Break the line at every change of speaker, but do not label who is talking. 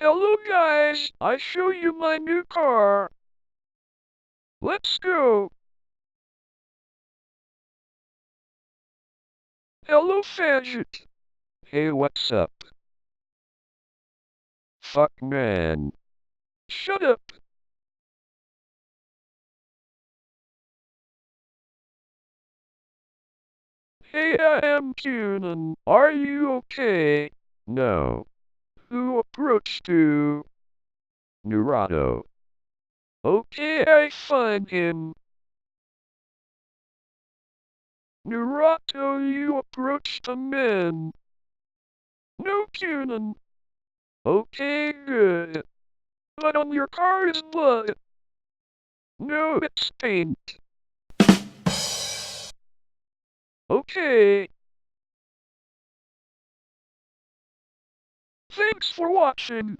Hello guys, I show you my new car. Let's go. Hello Fadget. Hey, what's up? Fuck man. Shut up. Hey, I am Cunan. Are you okay? No. Who approached you? Nurato. Okay, I find him. Nurato, you approached a man. No, Cunan. Okay, good. But on your car is blood. No, it's paint. Okay. Thanks for watching.